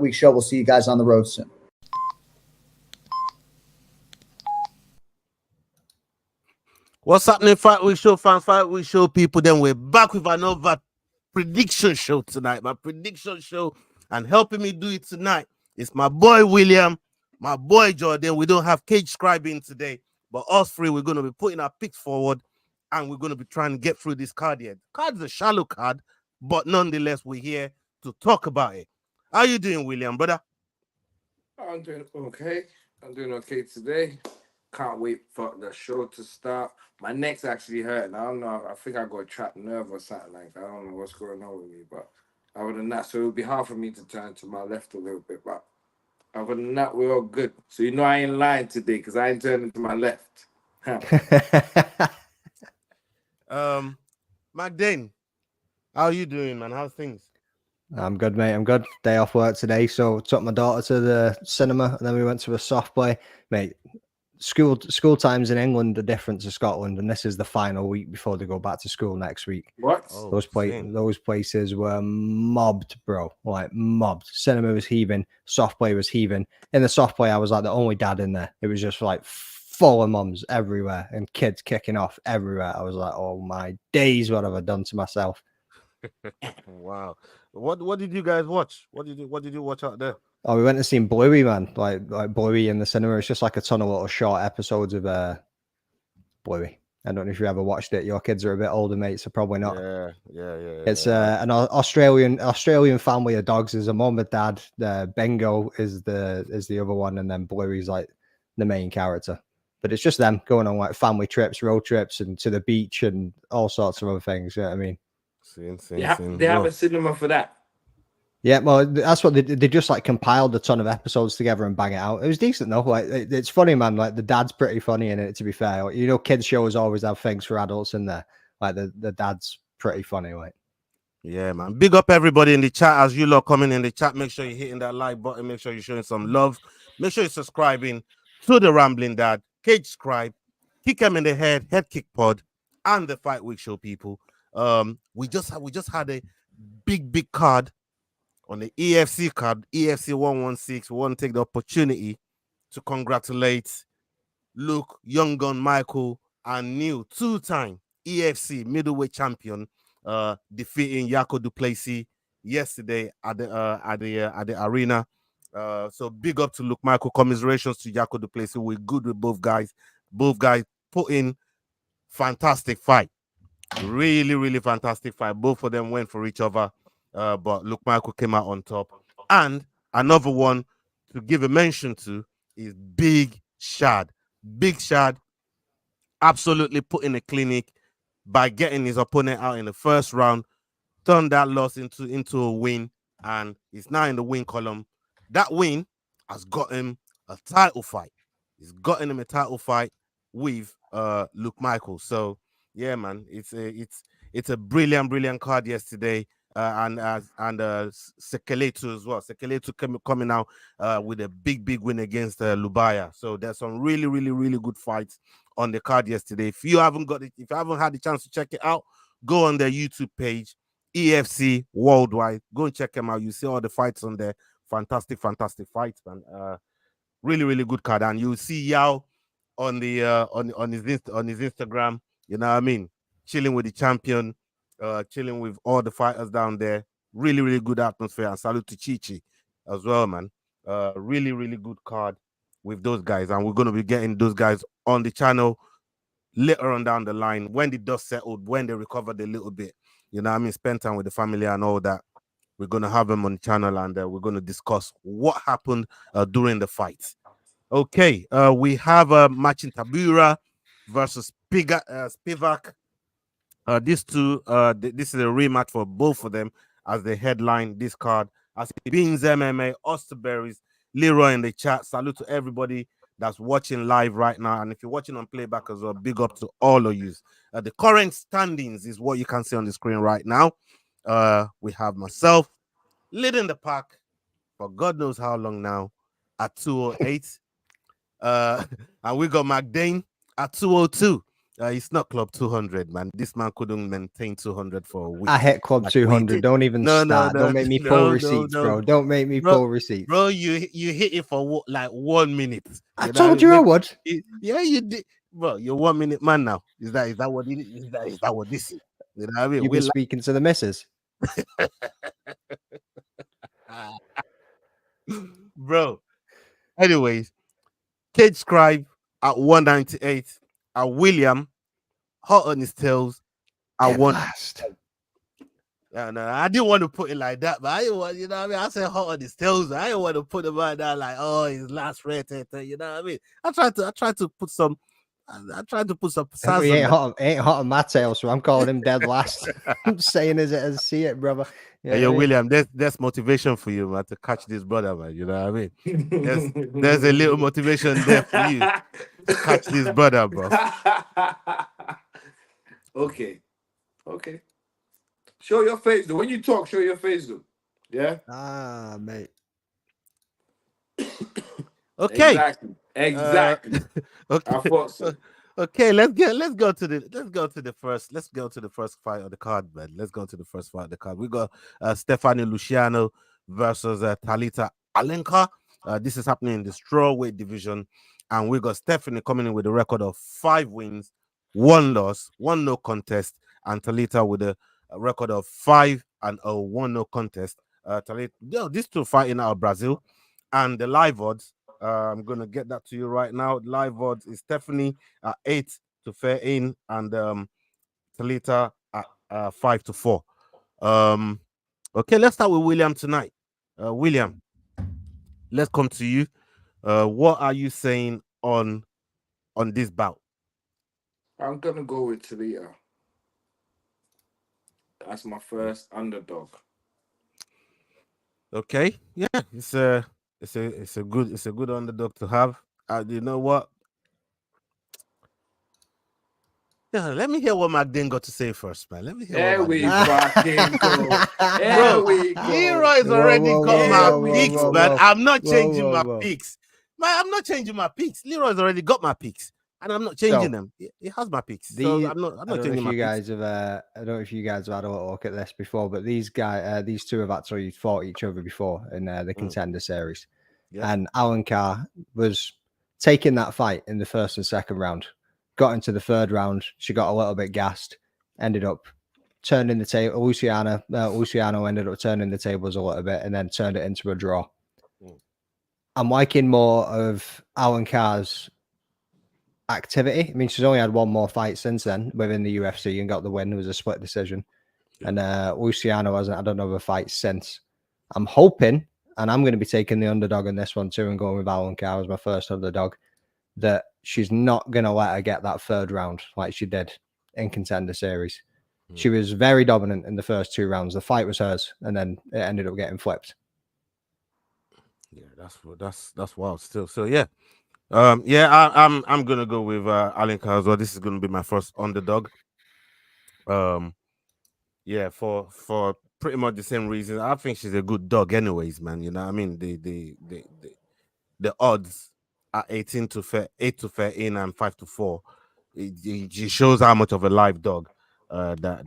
Week show. We'll see you guys on the road soon. What's happening, Fight Week Show fans, Fight Week Show people? Then we're back with another prediction show tonight. My prediction show, and helping me do it tonight is my boy William, my boy Jordan. We don't have Cage Scribing today, but us three, we're going to be putting our picks forward, and we're going to be trying to get through this card here. The card's a shallow card, but nonetheless, we're here to talk about it. How you doing, William, brother? I'm doing okay. I'm doing okay today. Can't wait for the show to start. My neck's actually hurting. I don't know. I think I got a trapped nerve or something like that. I don't know what's going on with me, but other than that, so it would be hard for me to turn to my left a little bit. But other than that, we're all good. So I ain't lying today because I ain't turning to my left. Magdane, how are you doing, man? How's things? I'm good, mate. I'm good. Day off work today, so took my daughter to the cinema, and then we went to a soft play. Mate, school times in England are different to Scotland, and this is the final week before they go back to school next week. What? Oh, those places were mobbed, bro. Like mobbed. Cinema was heaving. Soft play was heaving. In the soft play, I was like the only dad in there. It was just like full of mums everywhere and kids kicking off everywhere. I was like, oh my days, what have I done to myself? Wow. What did you guys watch? What did you watch out there? Oh, we went to see Bluey, man. Like Bluey in the cinema. It's just like a ton of little short episodes of Bluey. I don't know if you ever watched it. Your kids are a bit older, mate, so probably not. Yeah. It's an Australian family of dogs. There's a mom and dad. Bingo is the other one, and then Bluey's like the main character. But it's just them going on like family trips, road trips, and to the beach and all sorts of other things. You know what I mean? They have a cinema for that. Yeah, well, that's what they just like compiled a ton of episodes together and bang it out. It was decent though. Like it's funny, man. Like the dad's pretty funny in it. To be fair, like, kids shows always have things for adults in there. Like the dad's pretty funny. Like, yeah, man. Big up everybody in the chat as you lot coming in the chat. Make sure you're hitting that like button. Make sure you're showing some love. Make sure you're subscribing to the Rambling Dad, Cage Scribe, Kick Him in the Head Kick Pod, and the Fight Week Show people. We just had a big card on the EFC card, EFC 116. We want to take the opportunity to congratulate Luke, Young Gun Michael, and new two-time EFC middleweight champion, defeating Jaco du Plessis yesterday at the arena. So big up to Luke Michael. Commiserations to Jaco du Plessis. We're good with both guys. Both guys put in fantastic fight. Really fantastic fight. Both of them went for each other, but Luke Michael came out on top. And another one to give a mention to is Big Shad. Big Shad absolutely put in a clinic by getting his opponent out in the first round, turned that loss into a win, and he's now in the win column. That win has got him a title fight. He's gotten him a title fight with Luke Michael. So yeah, man, it's a brilliant card yesterday, and Sekeletu as well. Sekeletu coming out with a big win against Lubaya. So there's some really good fights on the card yesterday. If you haven't had the chance to check it out, go on their YouTube page, EFC Worldwide. Go and check them out. You see all the fights on there. Fantastic fights, man. Really good card, and you'll see Yao on the on his Instagram. You know what I mean? Chilling with the champion, chilling with all the fighters down there. Really good atmosphere. And salute to Chichi as well, man. Really good card with those guys. And we're going to be getting those guys on the channel later on down the line when the dust settled, when they recovered a little bit. You know what I mean? Spend time with the family and all that. We're going to have them on the channel, and we're going to discuss what happened during the fights. Okay, we have a match in Tybura versus Spivac. These two, this is a rematch for both of them as they headline this card. As Beans MMA, Osterberries, Leroy in the chat. Salute to everybody that's watching live right now. And if you're watching on playback as well, big up to all of you. The current standings is what you can see on the screen right now. We have myself leading the pack for God knows how long now at 208. And we got McDane at 202. It's not Club 200, man. This man couldn't maintain 200 for a week. I hit Club like we 200. did. Don't even No, start. Don't make me pull receipts, bro. Don't make me pull receipts. Bro, you hit it for like 1 minute. I told you I would. Yeah, you did. Bro, you're 1 minute man now. Is that what it is? Is that what this is? You know what I mean? You've been speaking to the missus. Bro. Anyways, Cage Scribe at 198. William hot on his tails at one. No, I didn't want to put it like that, but I didn't want, you know what I mean? I said hot on his tails. I didn't want to put him right down like, oh, his last rated, you know what I mean? I tried to put some He ain't hot on my tail, so I'm calling him dead last. I'm saying as it as see it, brother. Yeah, hey, William, there's motivation for you, man, to catch this brother, man. You know what I mean? There's a little motivation there for you to catch this brother, bro. Okay. Show your face, though. When you talk, show your face, though. Yeah? Ah, mate. Okay. Exactly. Okay. I thought so. Okay, let's go to the first fight of the card, man. Let's go to the first fight of the card. We got Stephanie Luciano versus Talita Alencar. This is happening in the strawweight division, and we got Stephanie coming in with a record of 5 wins, 1 loss, 1 no contest, and Talita with a record of 5 and 1 no contest. Talita, these two fighting out of Brazil, and the live odds. I'm gonna get that to you right now. Live odds is Stephanie at 8-13 and Talita at 5-4. Okay, let's start with William tonight. William, let's come to you. What are you saying on this bout? I'm gonna go with Talita. That's my first underdog. Okay, yeah, it's a good underdog to have. You know what? Yeah, let me hear what McDean got to say first, man. Let me hear what we fucking go. Bro, Leroy's already got my picks, man. I'm not changing my picks. Man, I'm not changing my picks. Leroy's already got my picks, and I'm not changing them. He has my picks, so I'm not changing my picks. I don't know if you guys have had a little look at this before, but these two have actually fought each other before in the Contender Series. Yeah. And Alencar was taking that fight in the first and second round. Got into the third round, she got a little bit gassed, ended up turning the table. Luciano ended up turning the tables a little bit and then turned it into a draw. I'm liking more of Alencar's activity. I mean, she's only had 1 more fight since then within the UFC and got the win. It was a split decision. Yeah. And Luciano hasn't had another fight since. I'm hoping, and I'm going to be taking the underdog in this one too and going with Alencar as my first underdog, that she's not going to let her get that third round like she did in Contender Series. She was very dominant in the first 2 rounds. The fight was hers, and then it ended up getting flipped. Yeah, that's wild still. So yeah. I'm gonna go with Alencar as well. This is gonna be my first underdog. Yeah, for pretty much the same reason. I think she's a good dog anyways, man. You know what I mean? The odds are 8 to 13 and 5-4. It shows how much of a live dog that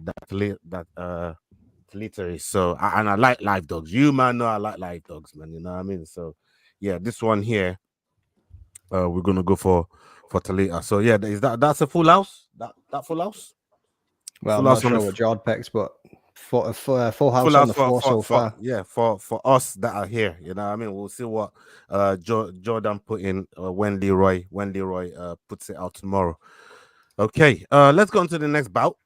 Talita is. So and I like live dogs. You man know I like live dogs, man. You know what I mean? So yeah, this one here, we're gonna go for Talita. So yeah, that's a full house. That full house. Well, full I'm not sure what Jord picks, but full house on the floor so far. Yeah, for us that are here, you know what I mean? We'll see what Jordan put in when Leroy puts it out tomorrow. Okay, let's go on to the next bout.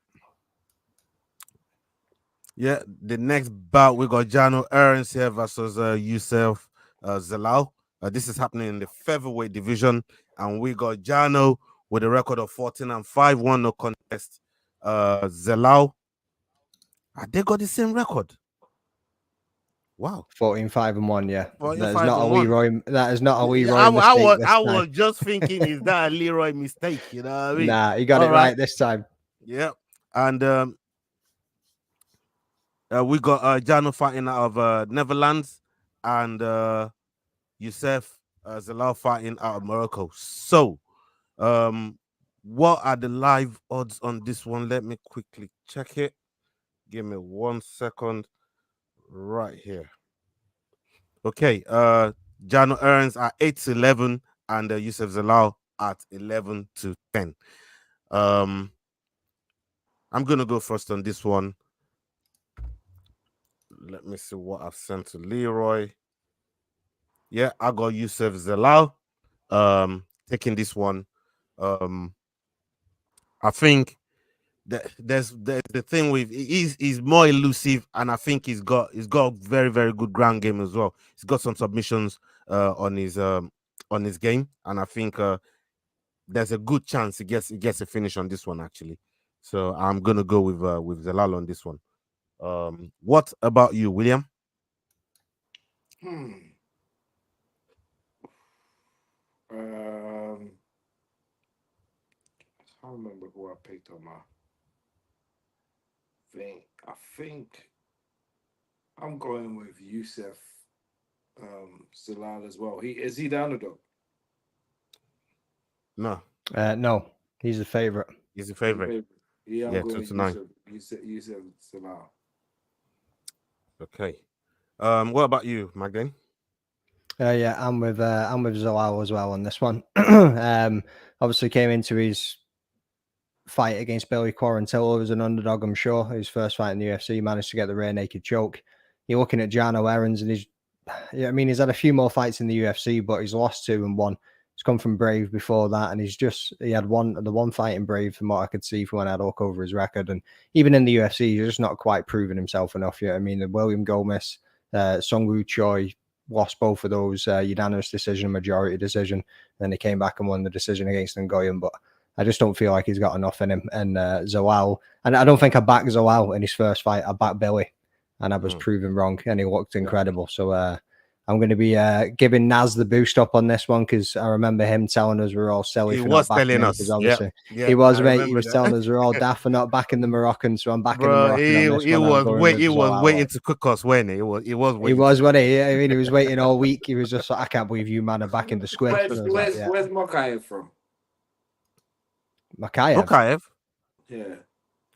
Yeah, the next bout we got Jarno Errens here versus Youssef Zalal. This is happening in the featherweight division, and we got Jarno with a record of 14-5, 1 no contest. Zalal, they got the same record. Wow, 14-5-1. Yeah, that is not a Leroy. That is not a Leroy mistake. I was just thinking, is that a Leroy mistake? You know what I mean? Nah, he got it right this time. Yeah, and we got Jarno fighting out of Netherlands, and Youssef Zalal fighting out of Morocco. So, What are the live odds on this one? Let me quickly check it. Give me 1 second. Right here. Okay. Jarno Errens at 8-11 and Youssef Zalal at 11-10. I'm gonna go first on this one. Let me see what I've sent to Leroy. Yeah, I got Youssef Zalal taking this one. I think there's the thing with he's more elusive, and I think he's got very, very good ground game as well. He's got some submissions on his game, and I think there's a good chance he gets a finish on this one actually. So I'm gonna go with Zalal on this one. What about you, William? I can't remember who I picked on my thing. I think I'm going with Youssef Zalal as well. Is he the underdog? No. No, he's the favorite. He's the favorite. Yeah, I'm going 2-9. Youssef Zalal. Okay. What about you, Magdalene? Yeah, I'm with Zalal as well on this one. Obviously came into his fight against Billy Quarantillo as an underdog, I'm sure. His first fight in the UFC, managed to get the rear naked choke. You're looking at Jarno Errens, and he's had a few more fights in the UFC, but he's lost 2 and 1. He's come from Brave before that, and he had one fight in Brave from what I could see from when I had a look over his record. And even in the UFC, he's just not quite proven himself enough yet. I mean, the William Gomez, Sungwoo Choi, lost both of those unanimous decision, majority decision. Then he came back and won the decision against Ngoyan, but I just don't feel like he's got enough in him. And Zalal, and I don't think I backed Zalal in his first fight. I backed Billy, and I was proven wrong, and he looked incredible. So I'm going to be giving Naz the boost up on this one, because I remember him telling us we're all silly. He for was not backing telling him, us. obviously Yeah, he was, mate. He remember was that. telling us we're all daft for not backing the Moroccans. So I'm backing the Bro, Moroccan on this he one. he was waiting to cook us, wasn't he? He was waiting. He was, wasn't he? I mean, he was waiting all week. He was just like, I can't believe you, man, are backing the squid. Where's Makayev from? Makayev? Yeah.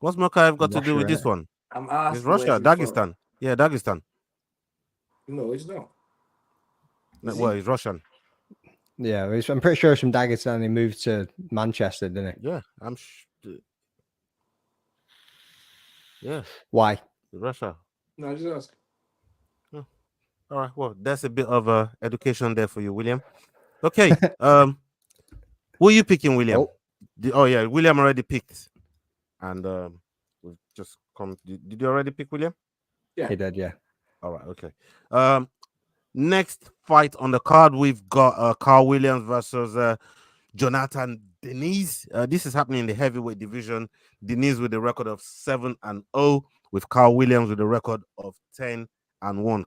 What's Makayev got to do with Russia, this one? I'm asking. It's Russia, Dagestan. Yeah, Dagestan. No, it's not. Well, he's Russian. Yeah, I'm pretty sure it's from Dagestan. He moved to Manchester, didn't he? Yeah, yeah. Why? Russia. No, just ask. Oh. All right. Well, that's a bit of education there for you, William. Okay. Who are you picking, William? Oh yeah, William already picked, and we've just come. Did you already pick William? Yeah, he did. Yeah. All right. Okay. Next fight on the card, we've got Karl Williams versus Jhonata and Diniz. This is happening in the heavyweight division. Diniz with a record of 7-0, with Karl Williams with a record of 10-1.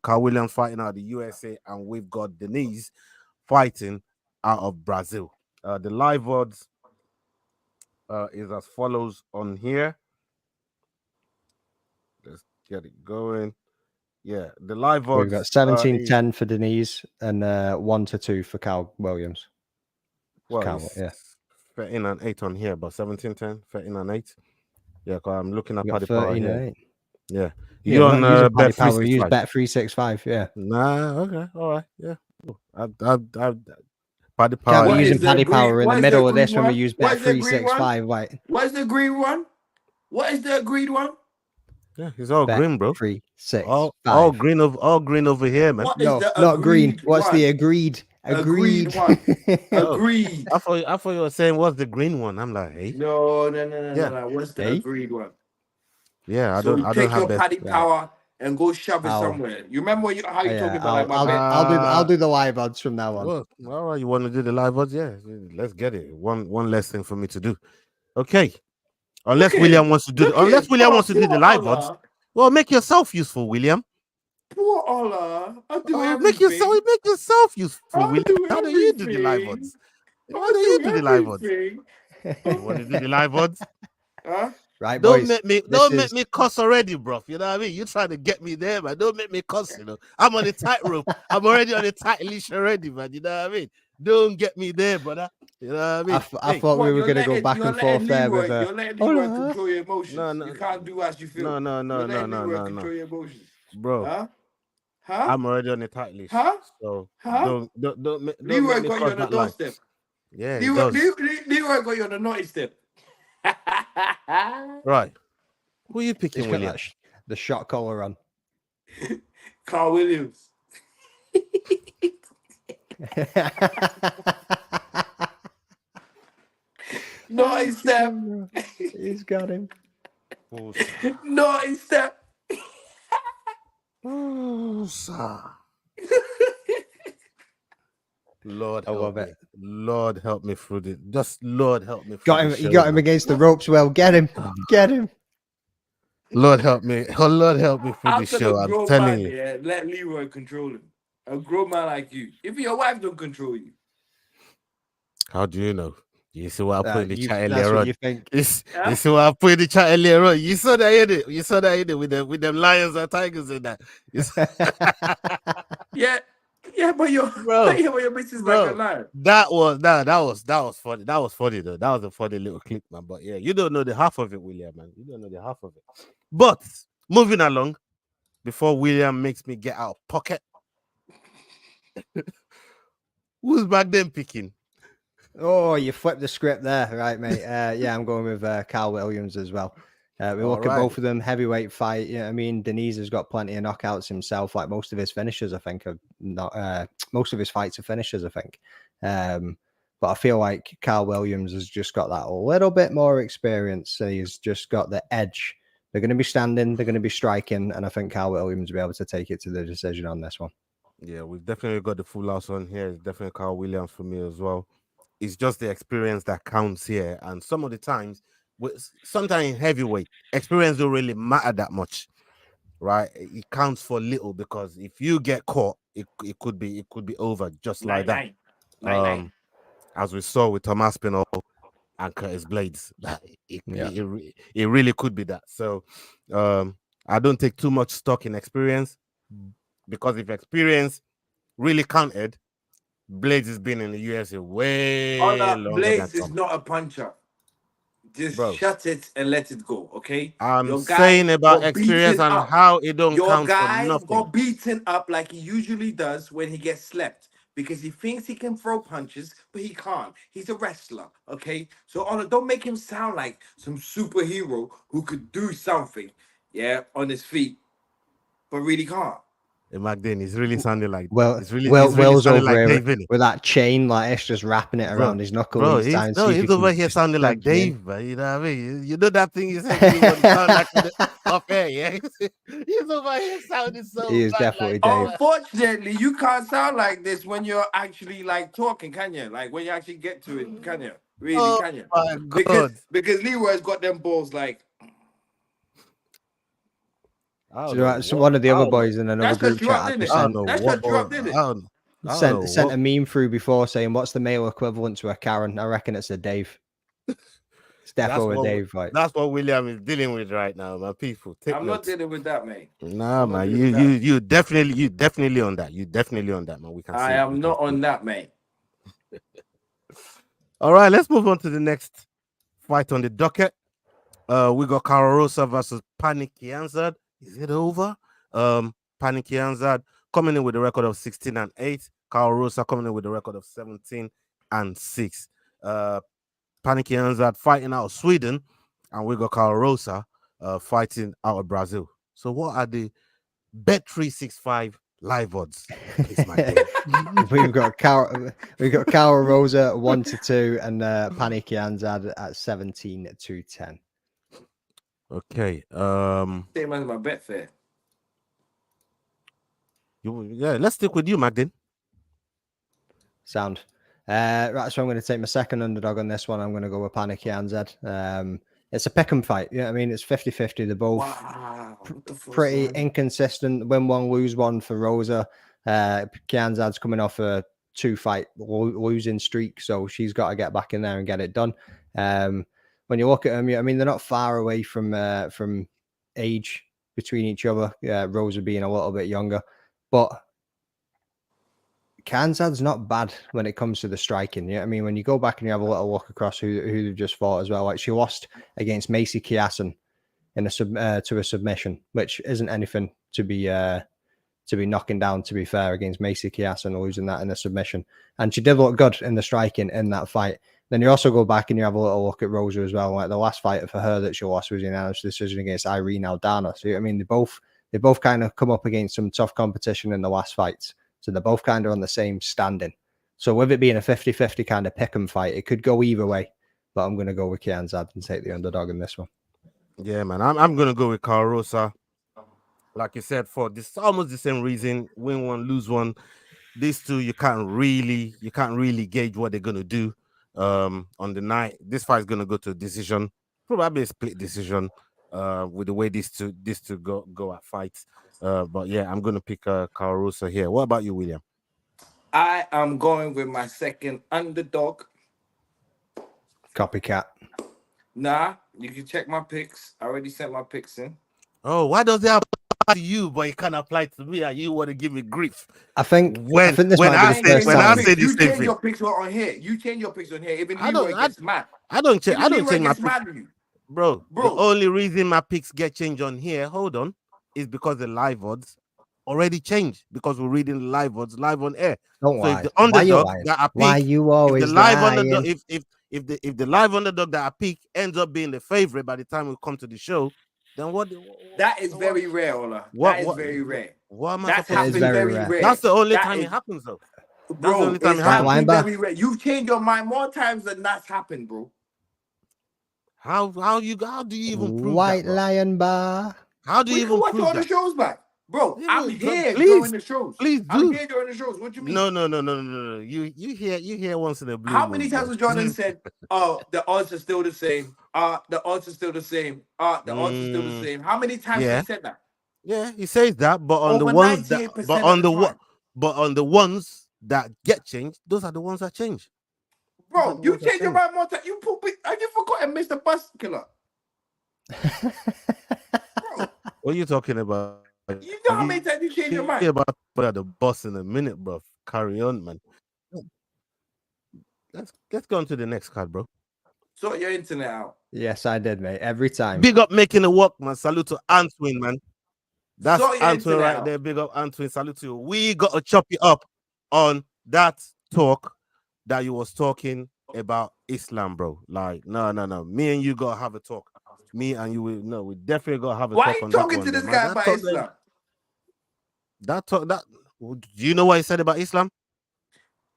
Karl Williams fighting out of the USA, and we've got Diniz fighting out of Brazil. The live odds is as follows on here. Let's get it going. Yeah, the live odds. We've got 17-10 for Diniz and 1-2 for Karl Williams. Well, Karl, yeah. 13-8 on here, but 17-10, 13-8. Yeah, because I'm looking at Paddy 13 Power here. 8. Yeah, You on Bet 365. We use Bet 365. Yeah. Nah, okay, all right, yeah. Paddy Power. Can't be using Paddy Power in the middle of this when we use Bet 365. Wait. What's the green one? What is the agreed one? Yeah, it's all green, bro. 3, 6, all 5. green over here, man. No, not green. What's the agreed? Agreed one. Agreed. I thought you were saying what's the green one. I'm like, hey. No. What's the agreed one? Yeah, I so don't. I take don't have your Paddy Power and go shove it somewhere. You remember how you talking about I'll do the live odds from now on. Well, all right, you want to do the live odds? Yeah, let's get it. One less thing for me to do. Okay. Unless William wants to do the live odds. Well, make yourself useful, William. Poor Allah. I'll do everything. Make yourself useful, William. How do you do the live odds? How do you do the live odds? You want to do the live odds? Huh? Right, don't boys, make me cuss already, bro. You know what I mean? You trying to get me there, man. Don't make me cuss, you know. I'm on a tightrope. I'm already on a tight leash already, man. You know what I mean? Don't get me there, brother. You know what I mean? I thought we were going to go back you're and forth letting there Leroy, with. you're letting Leroy no. control your emotions. No, You can't do as you feel. no, You're letting Leroy control your emotions. bro. Huh? Huh? I'm already on the tight list, Huh? so Huh? don't make Leroy me got you cross on the that line. doorstep. Yeah, he does. Leroy got you on the naughty step. Right. Who are you He's picking, got William? the shot collar on. Karl Williams. Naughty step. He's got him. Naughty step. Lord I help love me. it. Lord help me through this. Just Lord help me through Got him. this You show, got him man. against the ropes. Well, get him. Get him. Lord help me. Oh, Lord help me through this After show. the I'm grown telling man, you. yeah, let Leroy control him. A grown man like you. If your wife don't control you. How do you know? You see what I put in the chat That's earlier what on. you think. You see what I put in the chat earlier on. You saw that in it. You saw that in it with them lions and tigers in that. Yeah, but your bitch is like a lion. That was funny. That was funny though. That was a funny little clip, man. But yeah, you don't know the half of it, William, man. You don't know the half of it. But moving along, before William makes me get out of pocket, who's back then picking? Oh, you flipped the script there, right, mate? Yeah, I'm going with Karl Williams as well. We look at both of them, heavyweight fight. Yeah, I mean, Diniz has got plenty of knockouts himself. Like most of his finishers, I think, are not. Most of his fights are finishers, I think. But I feel like Karl Williams has just got that little bit more experience. So he's just got the edge. They're going to be standing, they're going to be striking, and I think Karl Williams will be able to take it to the decision on this one. Yeah, we've definitely got the full house on here. It's definitely Karl Williams for me as well. It's just the experience that counts here. And some of the times, sometimes in heavyweight, experience don't really matter that much, right? It counts for little because if you get caught, it could be over just like that. As we saw with Thomas Pinot and Curtis Blades, it really could be that. So I don't take too much stock in experience because if experience really counted, Blades has been in the UFC way longer Blades than is not a puncher. Just shut it and let it go, okay? I'm saying about experience and how it don't count for nothing. Your guy got beaten up like he usually does when he gets slept because he thinks he can throw punches, but he can't. He's a wrestler, okay? So don't make him sound like some superhero who could do something, on his feet, but really can't. Back then, it's really sounding like Will's sounding over like here Dave, with that chain, like it's just wrapping it around his knuckle. Bro, he's over here sounding like Dave, but you know what I mean? You know that thing you said you want to sound like off air, yeah? He's over here sounding so He is bad, definitely like, Dave. Unfortunately, you can't sound like this when you're actually like talking, can you? Like when you actually get to it, can you? Really, can you? My God. Because Leroy's got them balls like. So one of the other boys in another group chat sent a meme through before saying, "What's the male equivalent to a Karen?" I reckon it's a Dave. It's definitely a Dave, right? That's what William is dealing with right now, man. People, I'm not dealing with that, mate. Nah, man. You definitely on that. You definitely on that, man. We can. I am not on that, mate. All right, let's move on to the next fight on the docket. We got Rosa versus Pannie Kianzad. Is it over? Pannie Kianzad coming in with a record of 16-8. Rosa coming in with a record of 17-6. Pannie Kianzad fighting out of Sweden, and we got Rosa fighting out of Brazil. So what are the Bet365 live odds? We've got Karol Rosa 1-2 and Pannie Kianzad at 17-10. Okay. Same as my bet fair. Let's stick with you, Magdin. Sound. Right, so I'm going to take my second underdog on this one. I'm going to go with Pannie Kianzad. It's a pick'em fight. Yeah, I mean, it's 50-50. They're both pretty inconsistent. Win one, lose one for Rosa. Kianzad's coming off a 2-fight losing streak, so she's got to get back in there and get it done. When you look at them, I mean, they're not far away from age between each other. Rosa being a little bit younger, but Kianzad's not bad when it comes to the striking. Yeah, I mean, when you go back and you have a little look across who they've just fought as well, like she lost against Macy Kiasen in to a submission, which isn't anything to be knocking down, to be fair, against Macy Kiasen, losing that in a submission. And she did look good in the striking in that fight. Then you also go back and you have a little look at Rosa as well. Like the last fight for her that she lost was in a decision against Irene Aldana. So I mean, they both kind of come up against some tough competition in the last fights. So they're both kind of on the same standing. So with it being a 50-50 kind of pick 'em fight, it could go either way. But I'm going to go with Kianzad and take the underdog in this one. Yeah, man. I'm going to go with Karl Rosa. Like you said, for this almost the same reason, win one, lose one. These two, you can't really gauge what they're going to do on the night. This fight is going to go to a decision, probably a split decision with the way these two go at fights. But yeah, I'm going to pick Karl Rosa here. What about you, William? I am going with my second underdog. Copycat. Nah, you can check my picks. I already sent my picks in. Oh, why does it apply to you, but it can't apply to me? And you want to give me grief? I think when I say you change your picks on here. You change your picks on here. Even Leroy gets mad. I don't change my picks. Mad with you. Bro, the only reason my picks get changed on here, hold on, is because the live odds already changed because we're reading the live odds live on air. Don't so lie. If the underdog that I pick, why you always if the live lying? underdog, if the live underdog that I pick ends up being the favorite by the time we come to the show, then what? That is very rare, Ola. That is very rare. What am I That supposed to happens do? very rare. That's the only time it happens, though. Bro, it's happening very rare. You've changed your mind more times than that's happened, bro. How do you even prove White that, Lion Bar? How do you even watch prove all that? the shows back? Bro, I'm here please, during the shows. Please do. I'm here during the shows. What you mean? No. You hear once in a blue. How many times has Jordan said, "Oh, the odds are still the same. The odds are still the same. The odds are still the same." How many times has he said that? Yeah, he says that, but on Over the ones that, 98% but on the ones that get changed, those are the ones that change. Bro, you changed your mind more time. You have you forgotten Mr. Bus Killer? Bro, what are you talking about? You know how many times you change your mind? About the boss in a minute, bro. Carry on, man. Let's go on to the next card, bro. Sort your internet out. Yes, I did, mate. Every time. Big up making it work, man. Salute to Antwin, man. That's Antwin right there. Big up Antwin. Salute to you. We got to chop it up on that talk that you was talking about Islam, bro. Like, no. Me and you got to have a talk. Me and you will we definitely got to have a talk on that. Why are you talking to this guy about Islam? Do you know what he said about Islam?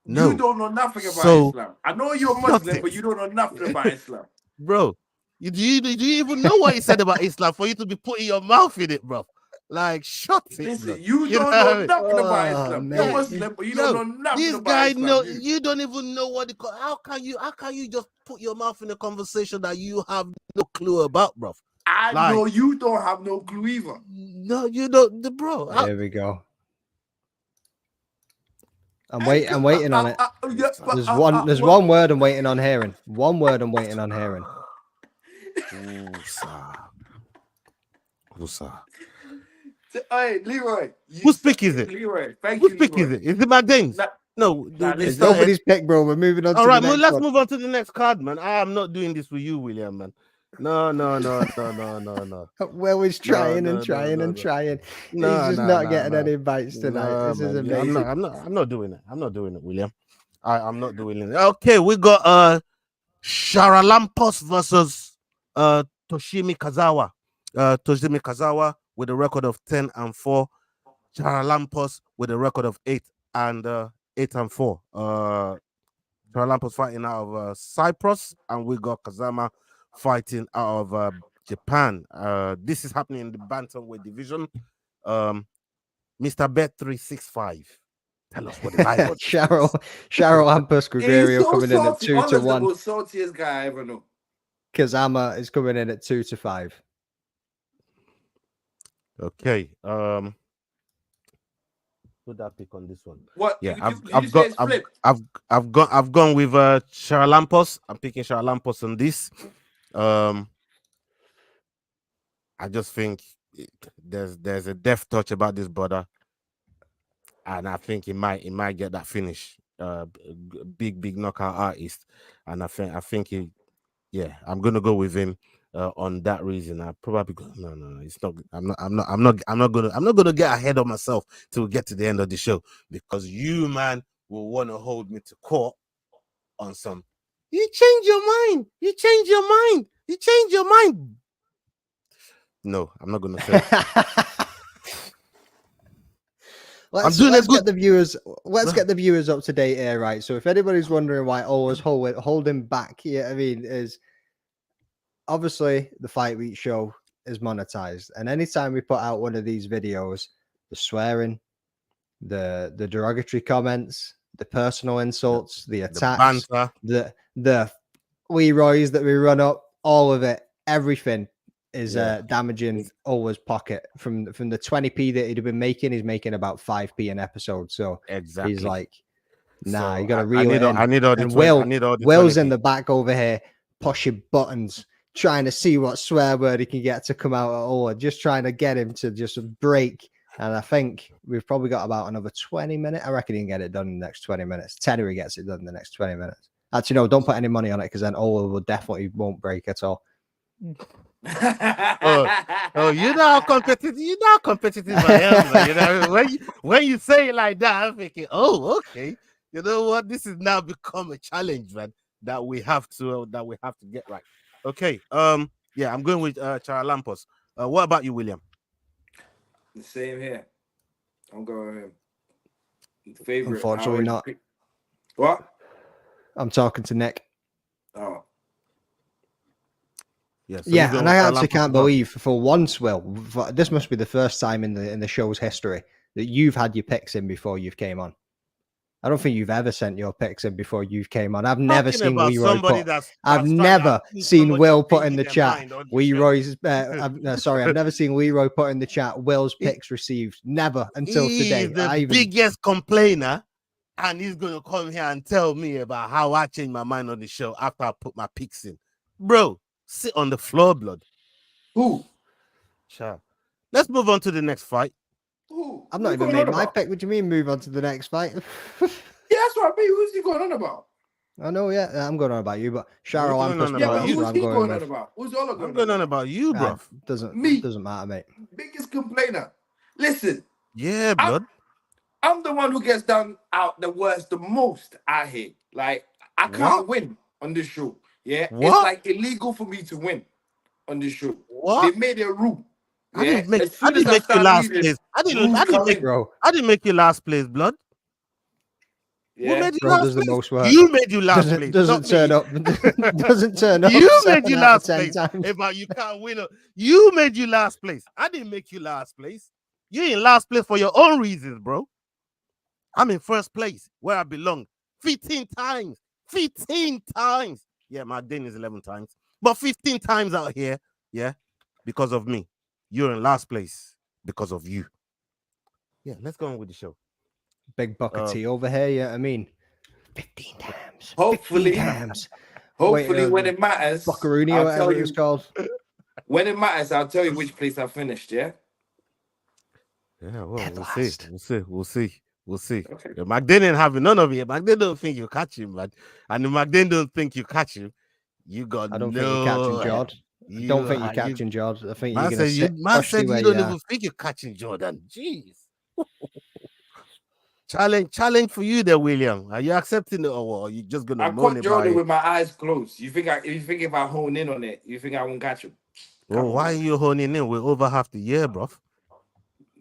No. You don't know nothing about Islam. I know you're Muslim, but you don't know nothing about Islam. Bro, do you even know what he said about Islam for you to be putting your mouth in it, bro? Like, shut it. Listen, you don't know nothing about Islam. You're Muslim, but you don't know nothing about Islam. You don't even know what how can you just put your mouth in a conversation that you have no clue about, bro? I know you don't have no clue either. No, you don't, bro. There we go. I'm waiting on it. There's one word I'm waiting on hearing. One word I'm waiting on hearing. Hey, Leroy. Whose pick is it? Leroy, thank you. Whose pick is it? Is it McDane's? No, it's nobody's pick, bro. We're moving on. All right, let's move on to the next card, man. I am not doing this with you, William, man. No. Well, he's trying and trying. He's just not getting any bites tonight. This is amazing. I'm not doing it. I'm not doing it, William. I'm not doing it. Okay, we got Charalampos versus Toshiomi Kazawa. Toshiomi Kazawa with a record of 10-4. Charalampos with a record of 8-4. Charalampos fighting out of Cyprus, and we got Kazama fighting out of Japan. This is happening in the bantamweight division. Mr. Bet365, tell us what the live was. Charalampos Grigoriou coming in at 2-1. The most saltiest guy I ever know. Kazama is coming in at 2-5. Okay. Put that pick on this one. What? Yeah, I've gone with Charalampos. I'm picking Charalampos on this. I just think there's a deft touch about this brother. and I think he might get that finish. Big knockout artist, and I think he, yeah, I'm gonna go with him on that reason. I probably go, no, it's not. I'm not gonna get ahead of myself till we get to the end of the show, because you, man, will want to hold me to court on some. You change your mind. You change your mind. You change your mind. No, I'm not gonna say. Let's get the viewers up to date here, right? So if anybody's wondering why always holding back, I mean, is obviously the Fight Week show is monetized, and anytime we put out one of these videos, the swearing, the derogatory comments, the personal insults, the attacks, the Leroys that we run up, all of it, everything is damaging Ola's pocket. From the 20p that he'd have been making, he's making about 5p an episode. So exactly, he's like, nah, you gotta reel it in. I need all the 20, I need all the Will's 20p. in the back over here pushing buttons, trying to see what swear word he can get to come out at Ola, just trying to get him to just break. And I think we've probably got about another 20 minutes. I reckon he can get it done in the next 20 minutes. Tennery gets it done in the next 20 minutes. Actually, no, don't put any money on it, because then Ola will definitely won't break at all. You know how competitive I am, man. You know, when you say it like that, I'm thinking, oh, okay, you know what, this has now become a challenge, man, that we have to get right. Okay, yeah, I'm going with Charalampos. What about you, William? The same here. I'm going with him. Favorite. Unfortunately not. What? I'm talking to Nick. Oh. Yeah, and I actually can't believe for once, Will, this must be the first time in the show's history that you've had your picks in before you've came on. I don't think you've ever sent your picks in before you've came on. I've never seen Leroy put. I've never seen Will put in the chat. Leroy's. I've never seen Leroy put in the chat. Will's picks received. Never until today. He's the biggest complainer, and he's gonna come here and tell me about how I changed my mind on the show after I put my picks in, bro. Sit on the floor, blood. Who? Sure. Let's move on to the next fight. Who? I've not even made my pick. What do you mean move on to the next fight? Yeah, that's what I mean. Who's he going on about? I know, yeah. I'm going on about you, but Charalampos. Yeah, but who's he going on about? Who's all going on about you, bro? Doesn't matter, mate. Biggest complainer. Listen. Yeah, blood. I'm the one who gets done out the worst, the most out here. Like, I can't win on this show. Yeah, it's like illegal for me to win on this show. What? They made a rule. I didn't make you last place. I didn't make you last place, blood. Yeah. Who made you last place? The most work. You made you last place. Doesn't turn up. Doesn't turn up. You made you last place. About you can't win. You made you last place. I didn't make you last place. You in last place for your own reasons, bro. I'm in first place where I belong. 15 times. 15 times. Yeah, my Dane is 11 times. But 15 times out here, yeah, because of me. You're in last place because of you. Yeah, let's go on with the show. Big bucket tea over here, yeah, I mean. 15 times. Hopefully. 15 times. Hopefully, when it matters. Buckaroonie or whatever it was called. When it matters, I'll tell you which place I finished, yeah? Yeah, well, we'll see. Okay. Yeah, McDane ain't having none of it. McDane don't think you catch him, man. And if McDane don't think you catch him, you got I don't think you're catching Jord. I don't think you're catching Jord. I think you're going to sit. Man said you don't even think you're catching Jordan. Jeez. Challenge for you there, William. Are you accepting it, or are you just going to moan about it? I caught Jordan with my eyes closed. You think if I hone in on it, you think I won't catch him? Well, why are you honing in? We're over half the year, bro.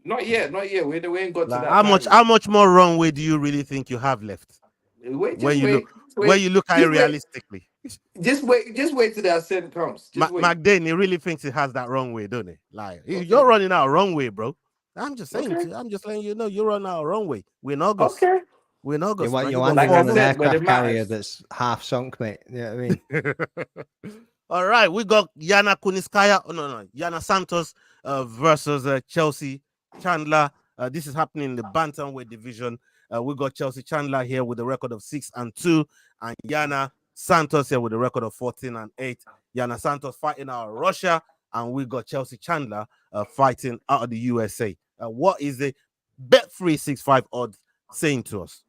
Not yet. We ain't got to that. How much more runway do you really think you have left? When you look at it realistically. Just wait till the ascent comes. McDane, he really thinks he has that runway, don't he? Like you're running out of runway, bro. I'm just saying. Okay. I'm just letting you know you're running out of runway. We're in August. Okay. We're in August. You're on an aircraft carrier that's half sunk, mate. You know what I mean? All right, we got Yana Kuniskaya. Yana Santos versus Chelsea Chandler. This is happening in the bantamweight division. We got Chelsea Chandler here with a record of 6-2, and Yana Santos here with a record of 14-8. Yana Santos fighting out of Russia, and we got Chelsea Chandler fighting out of the USA. What is the Bet365 odds saying to us?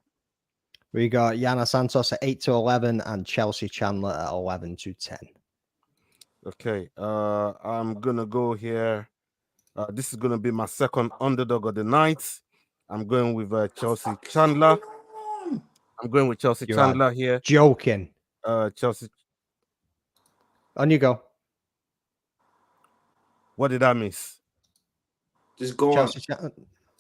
We got Yana Santos at 8-11 and Chelsea Chandler at 11-10. Okay, I'm gonna go here. This is gonna be my second underdog of the night. I'm going with Chelsea Chandler. I'm going with Chelsea You're Chandler here. Joking. Chelsea. On you go. What did I miss? Just go Chelsea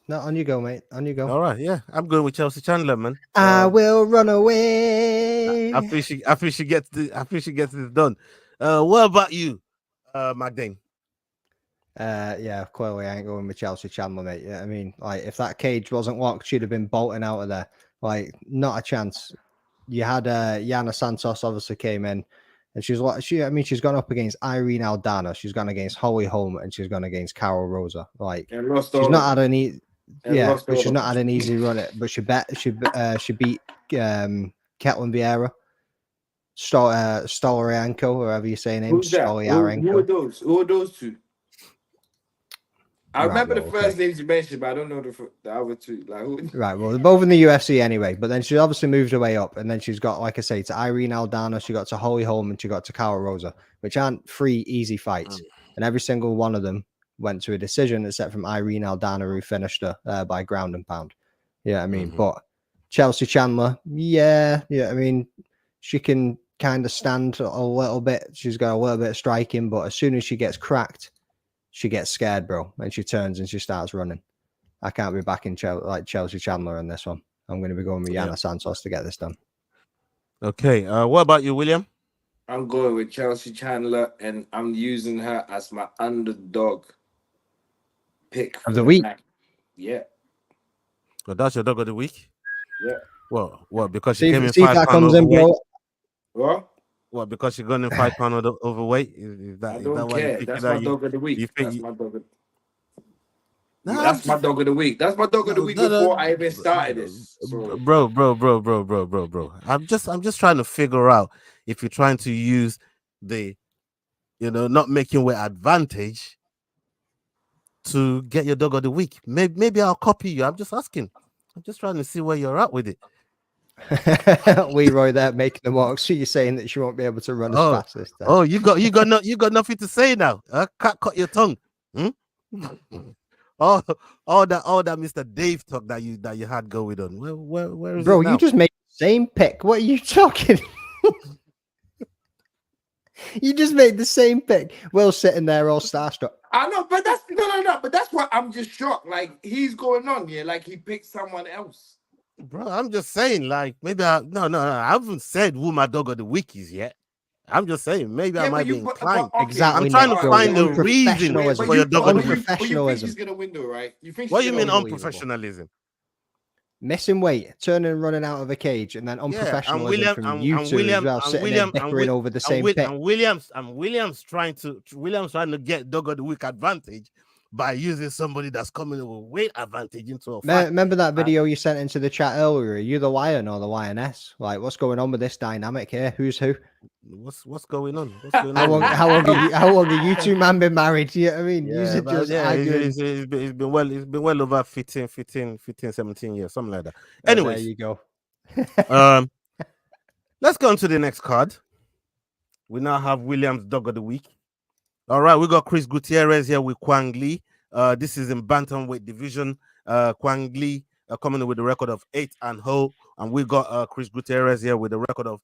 No, on you go, mate. On you go. All right, yeah, I'm going with Chelsea Chandler, man. I will run away. I feel she gets this done. What about you, Magdane? Yeah, clearly I ain't going with Chelsea Chandler, mate. Yeah, I mean, like if that cage wasn't locked, she'd have been bolting out of there. Like, not a chance. You had Yana Santos obviously came in, and she's gone up against Irene Aldana, she's gone against Holly Holm, and she's gone against Karol Rosa. Like, she's not had any. Yeah, but she's not had an easy run it. But she beat Ketlin Vieira, Stolarienko, whoever you say name. Who's that? Who are those? Who are those two? I remember the first names you mentioned, but I don't know the other two. Like who? Right, well, they're both in the UFC anyway. But then she obviously moved her way up, and then she's got, like I say, to Irene Aldana, she got to Holly Holm, and she got to Karol Rosa, which aren't 3 easy fights. And every single one of them went to a decision, except from Irene Aldana, who finished her by ground and pound. Yeah, I mean, but Chelsea Chandler, yeah, I mean, she can kind of stand a little bit. She's got a little bit of striking, but as soon as she gets cracked, she gets scared, bro, and she turns and she starts running. I can't be backing Chelsea Chandler in this one. I'm going to be going with Yana Santos to get this done. Okay. What about you, William? I'm going with Chelsea Chandler, and I'm using her as my underdog pick of the week. Yeah. So that's your dog of the week? Yeah. Well, because she came in see 5 if that pounds comes in, bro. What? What, because you're going in 5 pounds overweight? I don't care. That's my dog of the week. That's my dog of the week. That's my dog of the week before I even started this. So. Bro. I'm just trying to figure out if you're trying to use the, not making weight advantage to get your dog of the week. Maybe I'll copy you. I'm just asking. I'm just trying to see where you're at with it. Leroy there making the mark. So you're saying that she won't be able to run as fast this time. Oh, you got nothing to say now. Cut your tongue. All that Mr. Dave talk that you had going on. Where is bro? it now? You just made the same pick. What are you talking? You just made the same pick. Will sitting there all starstruck. I know, but that's no. But that's why I'm just shocked. Like he's going on here, like he picked someone else. Bro, I'm just saying, like, maybe I haven't said who my dog of the week is yet. I'm just saying, maybe I might be inclined. Exactly. I'm trying to find the reason for your dog of the week. But you think he's gonna win though, right? What do you mean unprofessionalism? Missing weight, turning and running out of a cage, and then unprofessionalism from you two as well, sitting there bickering over the same pick. And Williams trying to get dog of the week advantage by using somebody that's coming with weight advantage into a fight. Remember that video you sent into the chat earlier? Are you the lion or the lioness? Like, what's going on with this dynamic here? Who's who? What's going on? How long are you two man been married? You know what I mean? It's been well over 15, 17 years, something like that. Anyways, there you go. Let's go on to the next card. We now have Williams dog of the week. All right, we got Chris Gutierrez here with Kwang Lee. This is in bantamweight division. Kwang Lee coming in with a record of 8-0, and we got Chris Gutierrez here with a record of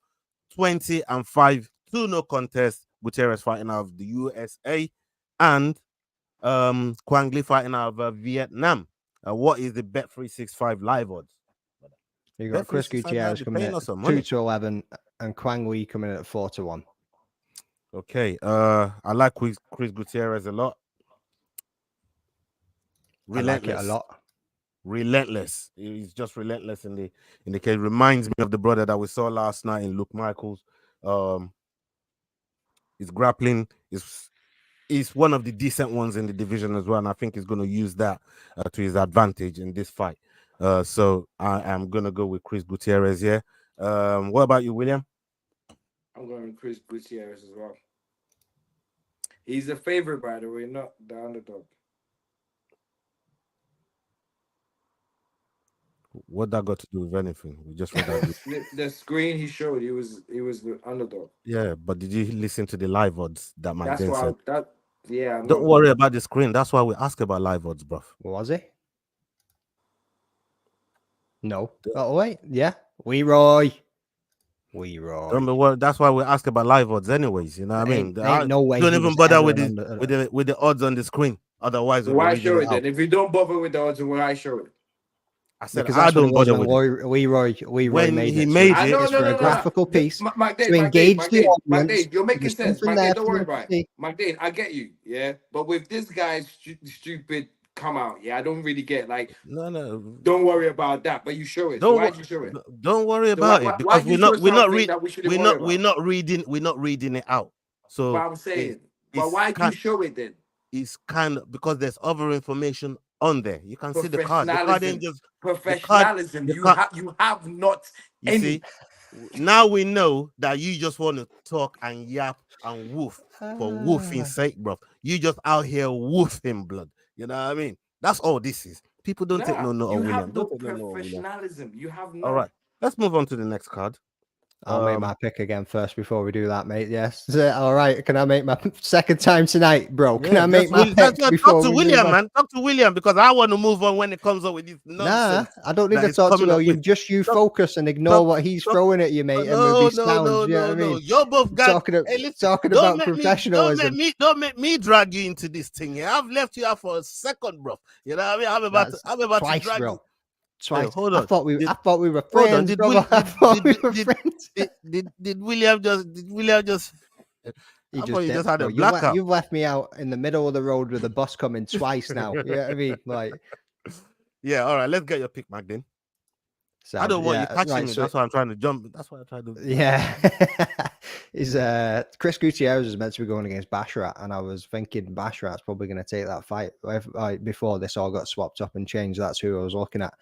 20-5, 2 no contest. Gutierrez fighting out of the USA, and Kwang Lee fighting out of Vietnam. What is the Bet365 live odds? You got Chris Gutierrez coming in at 2-11, and Kwang Lee coming in at 4-1. Okay, I like Chris Gutierrez a lot. Relentless. I like it a lot. Relentless. He's just relentless in the case. Reminds me of the brother that we saw last night in Luke Michaels. His grappling is one of the decent ones in the division as well, and I think he's going to use that to his advantage in this fight. So I am going to go with Chris Gutierrez here. What about you, William? I'm going with Chris Gutierrez as well. He's the favorite, by the way, not the underdog. What that got to do with anything? We just read that. The screen he showed, he was the underdog. Yeah, but did you listen to the live odds that Mike That's then why said? yeah. Don't worry about the screen. That's why we ask about live odds, bro. Was he? No. Oh wait, yeah. Leroy. Don't be worried. That's why we ask about live odds, anyways. You know what I mean? Ain't no way. Don't he even was bother ever with an with the odds on the screen. Otherwise, we'll why be show reading it out. then? If you don't bother with the odds, why show it? I said because I that's don't what it bother was with when Leroy when made he it. made So it. it's for a graphical piece to engage the audience. You're making There's sense. something Mike, there don't for worry them to about see. it. Mike, I get you, yeah. But with this guy's stupid come out, yeah, I don't really get like. No. Don't worry about that. But you show it. So Don't why'd you show it? don't worry So about it because why'd you show something that we shouldn't worry about? we're not reading it out. So But I'm saying, but it's why'd you show it then? It's kind of because there's other information on there. You can see the card. The card Professionalism. ain't just Professionalism. the card. You have not You any. see, now we know that you just want to talk and yap and woof for woofing sake, bro. You just out here woofing blood. You know what I mean? That's all this is. People don't take no note of You William. have no Don't take no note of William. professionalism. You have none. All right, let's move on to the next card. I'll make my pick again first before we do that, mate. Yes. All right. Can I make my second time tonight, bro? Can I make my pick before talk to William, man? Talk to William because I want to move on when it comes up with this nonsense. Nah, I don't need to talk to him. You focus and ignore what he's throwing at you, mate. No. You're both guys talking about professionalism. Don't make me drag you into this thing. Yeah, I've left you out for a second, bro. You know what I mean? I'm about to drag you. Twice. Hold on. I thought we were friends, brother. I thought we were friends. Did William just? He just had a blackout. You've left me out in the middle of the road with the bus coming twice now. You know what I mean? Like, yeah. All right, let's get your pick, Magdalene. So, I don't want you catching me. So, that's why I'm trying to jump. That's what I try to do. Yeah. Chris Gutierrez is meant to be going against Basharat, and I was thinking Basharat's probably going to take that fight before this all got swapped up and changed. That's who I was looking at.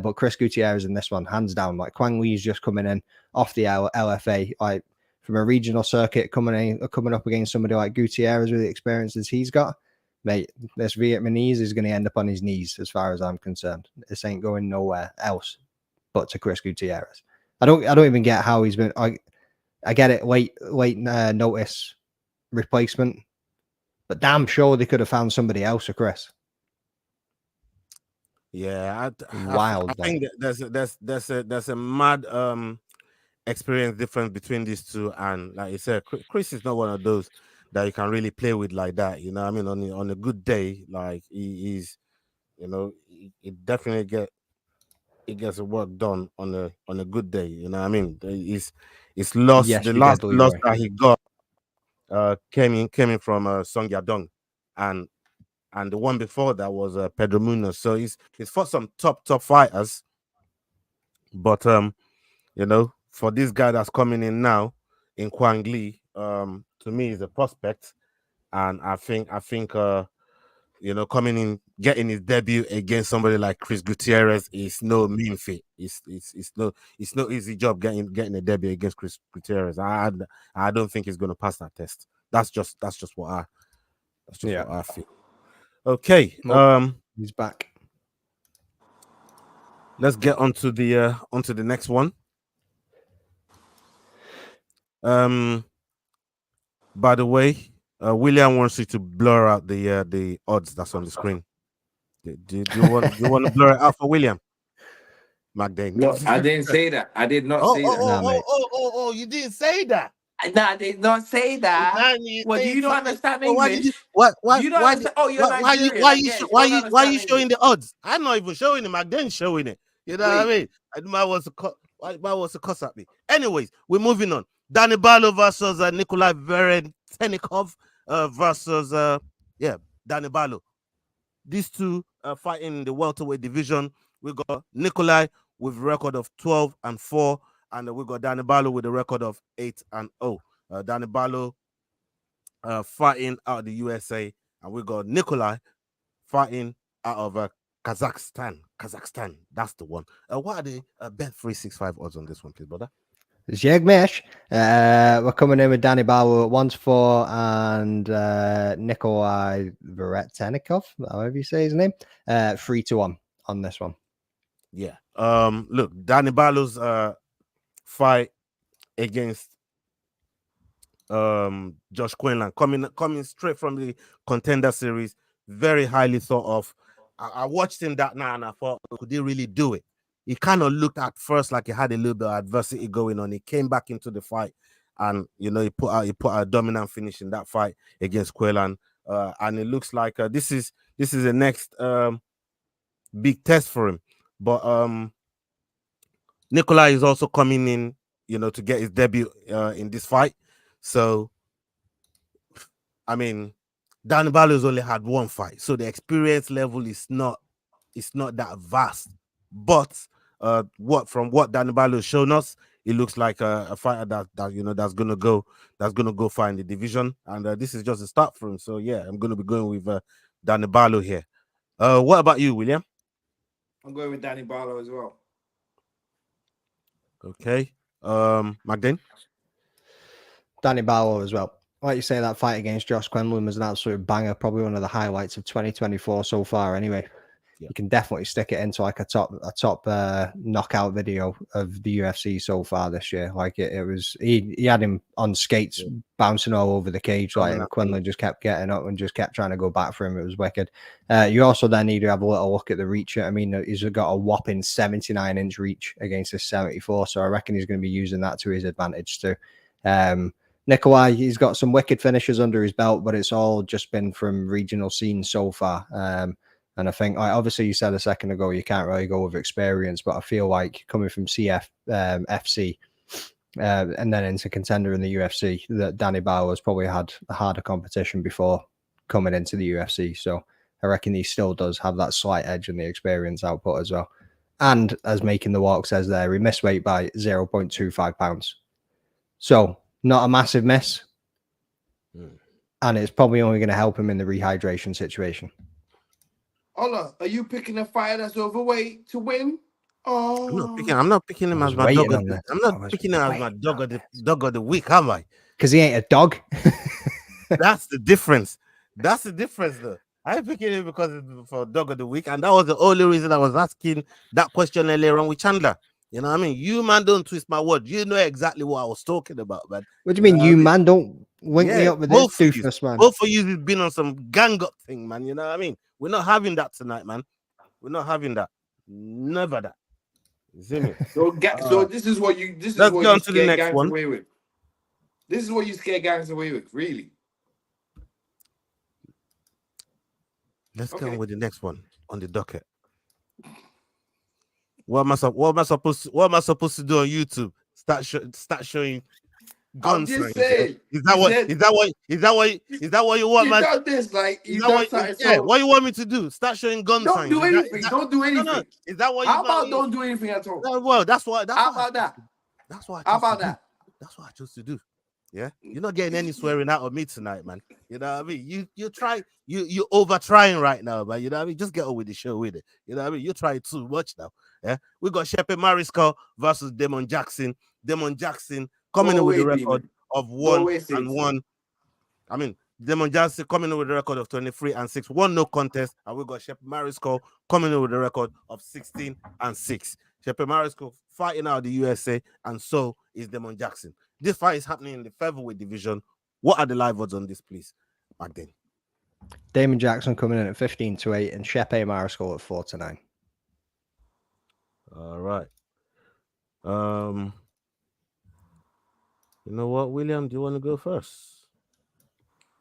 But Chris Gutierrez in this one, hands down. Like Quang Lee's just coming in off the LFA, like from a regional circuit, coming up against somebody like Gutierrez with the experiences he's got. Mate, this Vietnamese is going to end up on his knees, as far as I'm concerned. This ain't going nowhere else but to Chris Gutierrez. I don't even get how he's been. I get it, late notice replacement, but damn sure they could have found somebody else for Chris. Yeah, wild. I think there's a mad experience difference between these two, and like you said, Chris is not one of those that you can really play with like that. You know, I mean, on a good day, like he's, you know, he definitely gets the work done on a good day. You know what I mean? He's lost the last loss that he got came in from Song Yadong, and the one before that was Pedro Munoz. So he's fought some top fighters, but you know, for this guy that's coming in now in Quang Lee, to me is a prospect, and I think you know, coming in, getting his debut against somebody like Chris Gutierrez is no mean feat. It's no easy job getting a debut against Chris Gutierrez. I don't think he's going to pass that test. That's just what I feel. Okay, he's back. Let's get onto the next one. By the way, William wants you to blur out the odds that's on the screen. Do you want to blur it out for William? Magdalene. No, I didn't say that. I did not say that. Oh, you didn't say that. No, I did not say that. Well, do you not understand English? Why you don't understand? Oh, you're Nigerian. Why are you showing the odds? I'm not even showing it. Magdalene's showing it. You know what I mean? I might want to cuss at me. Anyways, we're moving on. Danny Barlow versus Nikolai Veretenikov versus Danny Barlow. These two fighting in the welterweight division. We got Nikolai with a record of 12-4, and we got Danny Barlow with a record of 8-0. Danny Barlow fighting out of the USA, and we got Nikolai fighting out of Kazakhstan. That's the one. What are the Bet365 odds on this one, please, brother? Zhegmesh. We're coming in with Danny Barlow at 1-4 and Nikolai Veretenikov, however you say his name, 3-1 on this one. Yeah. Look, Danny Barlow's fight against Josh Quinlan coming straight from the Contender Series, very highly thought of. I watched him that night and I thought, could he really do it? He kind of looked at first like he had a little bit of adversity going on. He came back into the fight, and you know he put out a dominant finish in that fight against Quinlan. And it looks like this is the next big test for him. But Nikolai is also coming in, you know, to get his debut in this fight. So, I mean, Danny Barlow's only had one fight, so the experience level is not that vast. But from what Danny Barlow's shown us, it looks like a fighter that you know that's gonna go far in the division, and this is just a start for him. So yeah, I'm gonna be going with Danny Barlow here. What about you, William? I'm going with Danny Barlow as well. Okay. Magdane? Danny Barlow as well. Like you say, that fight against Josh Quinlan was an absolute banger, probably one of the highlights of 2024 so far. Anyway, you can definitely stick it into like a top knockout video of the UFC so far this year. Like it was he had him on skates bouncing all over the cage, like, and Quinlan just kept getting up and just kept trying to go back for him. It was wicked. You also then need to have a little look at the reach. I mean, he's got a whopping 79-inch reach against his 74, so I reckon he's going to be using that to his advantage too. Nikolai, he's got some wicked finishes under his belt, but it's all just been from regional scenes so far. And I think, obviously, you said a second ago you can't really go with experience, but I feel like coming from FC and then into contender in the UFC, that Danny Barlow has probably had a harder competition before coming into the UFC. So I reckon he still does have that slight edge in the experience output as well. And as Making the Walk says there, he missed weight by 0.25 pounds. So not a massive miss. And it's probably only going to help him in the rehydration situation. Ola, are you picking a fighter that's overweight to win? Oh, I'm not picking him as my dog. I'm not picking him as my dog of the week, am I? Because he ain't a dog. That's the difference. That's the difference, though. I'm picking him because for dog of the week, and that was the only reason I was asking that question earlier on with Chandler. You know what I mean? You, man, don't twist my word. You know exactly what I was talking about, man. What do you mean, you, man? Don't link me up with this doofus, man. Both of you have been on some gang up thing, man. You know what I mean? We're not having that tonight, man. We're not having that. Never that. You see me? So this is what you Let's go on to the next one. Away with. This is what you scare gangs away with, really. Let's go on with the next one on the docket. What am I supposed to do on YouTube? Start showing guns. Is that what you want, man? You done this, like you done something. Yeah, what you want me to do? Start showing gun signs. Don't do anything. Don't do anything. No. Is that what you? How about don't do anything at all? No, well, that's what. How about that? That's what. How about that? That's what I chose to do. Yeah, you're not getting any swearing out of me tonight, man. You know what I mean? You try, you over trying right now, man. You know what I mean? Just get on with the show with it. You know what I mean? You try too much now. Yeah, we got Shepe Mariscal versus Damon Jackson. Damon Jackson coming in with a record of 1-1. I mean, Damon Jackson coming in with a record of 23-6, 1 no contest, and we got Shepe Mariscal coming in with a record of 16-6. Shepe Mariscal fighting out of the USA, and so is Damon Jackson. This fight is happening in the featherweight division. What are the live odds on this, please, Magdane? Damon Jackson coming in at 15-8 and Shepe Mariscal at 4-9. All right. You know what, William? Do you want to go first?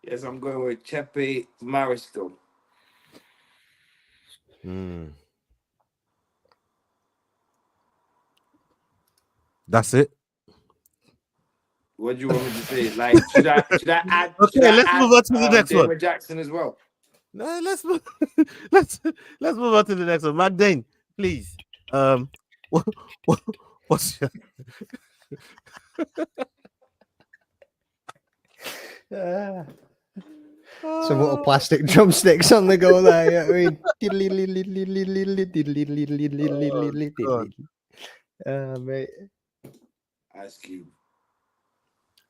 Yes, I'm going with Shepe Mariscal. That's it. What do you want me to say? Like, should I add? Okay, let's move on to the next one. Damon Jackson as well. No, let's move on to the next one. Magdane, please. What's your some little plastic drumsticks on the go there. Yeah, mate. Ice Cube.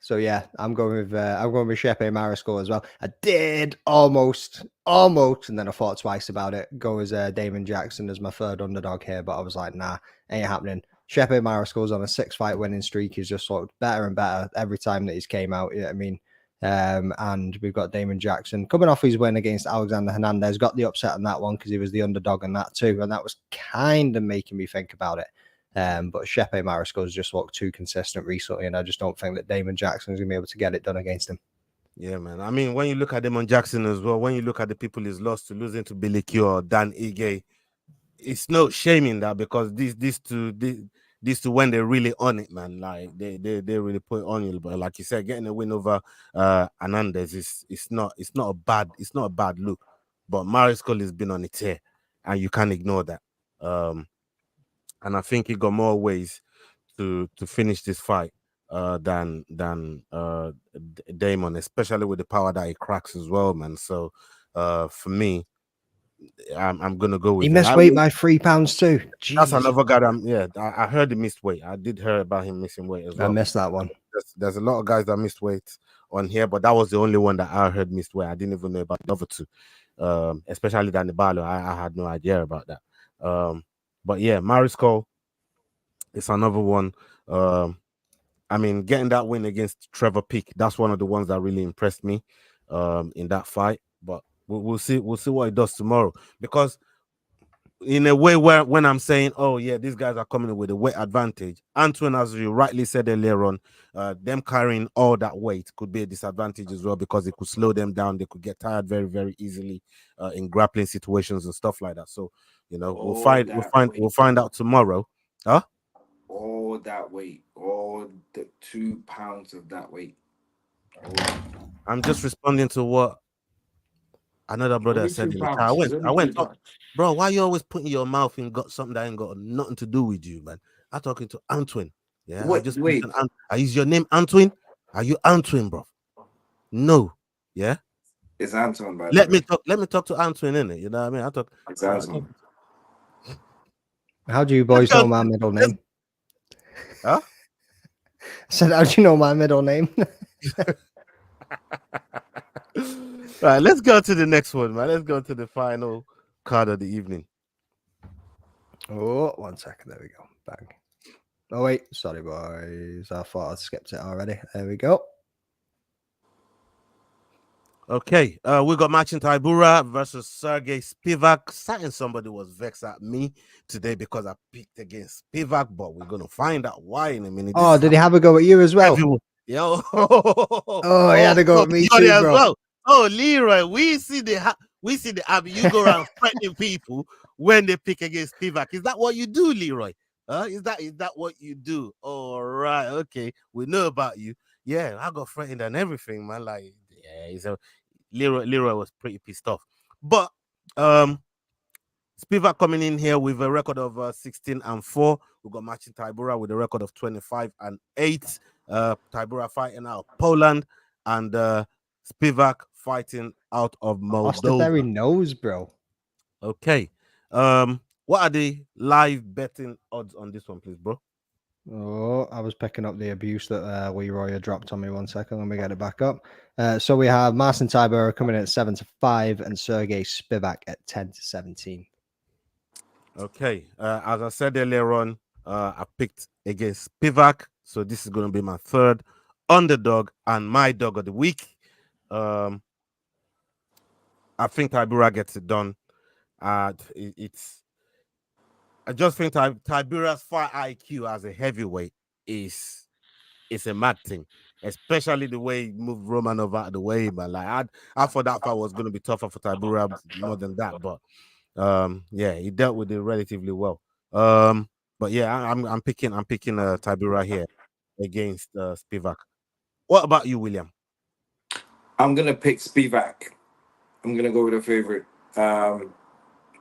So yeah, I'm going with Shepe Mariscal as well. I did almost, and then I thought twice about it. Go as Damon Jackson as my third underdog here, but I was like, nah, ain't happening. Shepe Mariscal's on a 6-fight winning streak. He's just looked better and better every time that he's came out. You know what I mean? And we've got Damon Jackson coming off his win against Alexander Hernandez. Got the upset on that one because he was the underdog on that too, and that was kind of making me think about it. But Shepe Mariscal has just looked too consistent recently, and I just don't think that Damon Jackson is going to be able to get it done against him. Yeah, man. I mean, when you look at Damon Jackson as well, when you look at the people he's lost to, losing to Billy Q or Dan Ige, it's no shame in that, because these two, when they're really on it, man, like they really put it on you. But like you said, getting a win over Hernandez it's not a bad look. But Mariscal has been on a tear, and you can't ignore that. And I think he got more ways to finish this fight than Damon, especially with the power that he cracks as well, man. So for me, I'm gonna go with he him. missed weight by 3 pounds too. Jeez. That's another guy that I heard he missed weight. I did hear about him missing weight as well. I missed that one. There's a lot of guys that missed weight on here, but that was the only one that I heard missed weight. I didn't even know about the other two, especially Danny Barlow. I had no idea about that. But yeah, Mariscal, it's another one. I mean, getting that win against Trevor Peak, that's one of the ones that really impressed me in that fight. But we'll see what he does tomorrow. Because in a way, where when I'm saying, oh yeah, these guys are coming in with a weight advantage, Antoine, as you rightly said earlier on, them carrying all that weight could be a disadvantage as well, because it could slow them down. They could get tired very, very easily in grappling situations and stuff like that. So, you know, we'll find out tomorrow. Huh? All that weight, all the 2 pounds of that weight. I'm just responding to what another brother Only said 2 in the chat. pounds. I went up, bro. Why you always putting your mouth in got something that ain't got nothing to do with you, man? I'm talking to Antoine. Yeah, Wait. Is your name Antoine? Are you Antoine, bro? No. Yeah. It's Antoine, by Let me talk to Antoine, innit? You know what I mean? I talk. It's Antoine. How do you boys know my middle name? Huh? I said, how do you know my middle name? Right, let's go to the next one, man. Let's go to the final card of the evening. Oh, 1 second. There we go. Bang. Oh, wait. Sorry, boys. I thought I'd skipped it already. There we go. Okay, we got Marcin Tybura versus Serghei Spivac. Somebody was vexed at me today because I picked against Spivac, but we're gonna find out why in a minute. Oh, did he have a go at you as well? Yo, he had a go at me too, bro. Well. Oh, Leroy, we see the app. You go around threatening people when they pick against Spivac. Is that what you do, Leroy? Is that what you do? All right, okay, we know about you. Yeah, I got threatened and everything, man. Like, yeah, Leroy was pretty pissed off. But Spivac coming in here with a record of 16-4. We've got Marcin Tybura with a record of 25-8. Tybura fighting out of Poland, and Spivac fighting out of Moldova. Lost very nose, bro. Okay. What are the live betting odds on this one, please, bro? Oh, I was picking up the abuse that Leroy had dropped on me. 1 second. Let me get it back up. So we have Marcin Tybura coming in at 7-5 and Serghei Spivac at 10-17. Okay. As I said earlier on, I picked against Spivac, so this is going to be my third underdog and my dog of the week. I think Tybura gets it done. I just think Tybura's fight IQ as a heavyweight is a mad thing, especially the way he moved Romanov out of the way. But like I thought that fight was going to be tougher for Tybura more than that. But yeah, he dealt with it relatively well. But yeah, I'm picking Tybura here against Spivac. What about you, William? I'm gonna pick Spivac. I'm gonna go with a favorite.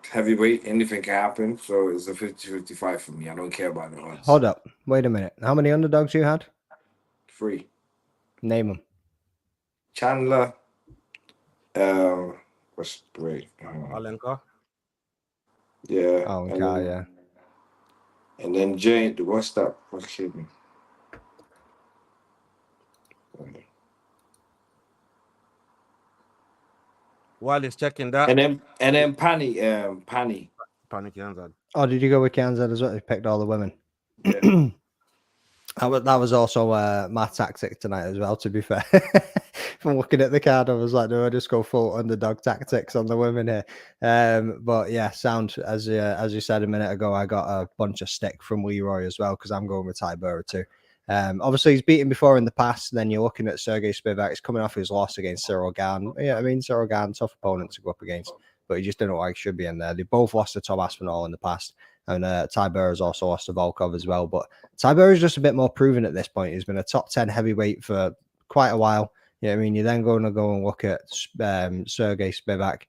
Heavyweight, anything can happen. So it's a 50-55 for me. I don't care about the odds. Hold up. Wait a minute. How many underdogs you had? 3. Name them. Chandler. Alencar. Yeah. Alencar, yeah. And then Jane. What's that? What's his name? While he's checking that, And then Pannie. Pannie Kianzad. Oh, did you go with Kianzad as well? You picked all the women. Yeah. That was also my tactic tonight as well, to be fair. From looking at the card, I was like, no, I just go full underdog tactics on the women here. But yeah, sound, as you said a minute ago, I got a bunch of stick from Leroy as well, because I'm going with Tybura too. Obviously, he's beaten before in the past. Then you're looking at Serghei Spivac. He's coming off his loss against Serghei. Yeah, I mean, Serghei, tough opponent to go up against, but he just didn't look like he should be in there. They both lost to Tom Aspinall in the past. And Tybura has also lost to Volkov as well. But Tybura is just a bit more proven at this point. He's been a top 10 heavyweight for quite a while. You know what I mean? You're then going to go and look at Serghei Spivac.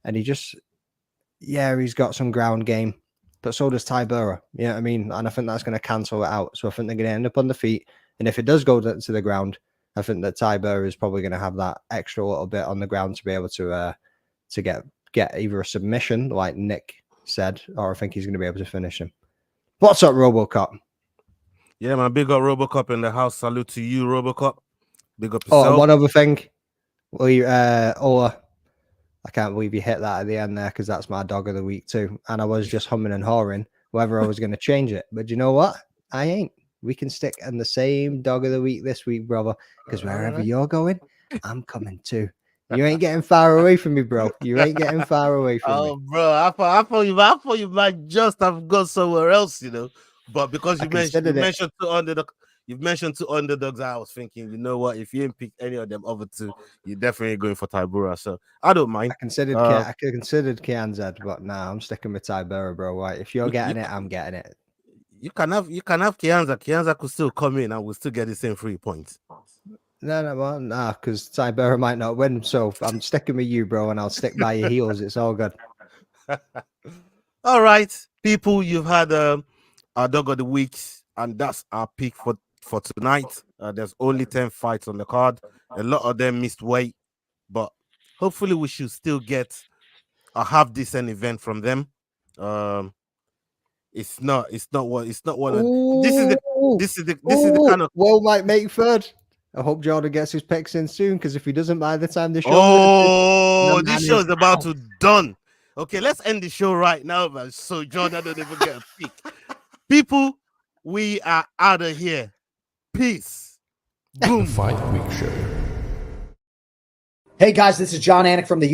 And he's got some ground game. But so does Tybura. You know what I mean? And I think that's going to cancel it out. So I think they're going to end up on the feet. And if it does go to the ground, I think that Tybura is probably going to have that extra little bit on the ground to be able to get either a submission like Nick said, or I think he's going to be able to finish him. What's up, RoboCop? Yeah, man, big up RoboCop in the house. Salute to you, RoboCop. Big up yourself. Oh, one other thing. Ola, I can't believe you hit that at the end there, because that's my dog of the week too. And I was just humming and hawing whether I was going to change it. But you know what? I ain't. We can stick in the same dog of the week this week, brother, because wherever you're going, I'm coming too. You ain't getting far away from me, bro. You ain't getting far away from me. Oh, bro, I thought you might just have gone somewhere else, you know. But because you mentioned two underdogs, I was thinking, you know what? If you didn't pick any of them other two, you're definitely going for Tybura. So I don't mind. I considered Kianzad, but nah, I'm sticking with Tybura, bro. Right? If you're getting it, I'm getting it. You can have Kianzad. Kianzad could still come in and we'll still get the same 3 points. No, because Tybura might not win. So I'm sticking with you, bro, and I'll stick by your heels. It's all good. All right, people, you've had our dog of the week, and that's our pick for tonight. There's only 10 fights on the card. A lot of them missed weight, but hopefully we should still get a half decent event from them. It's not one. This is the kind of Will might make third. I hope Jordan gets his picks in soon, because if he doesn't by the time the show, this show is about to done. Okay, let's end the show right now, man. So Jordan don't even get a pick. People, we are out of here. Peace. Boom. The Fight Week Show. Hey guys, this is John Anik from the UFC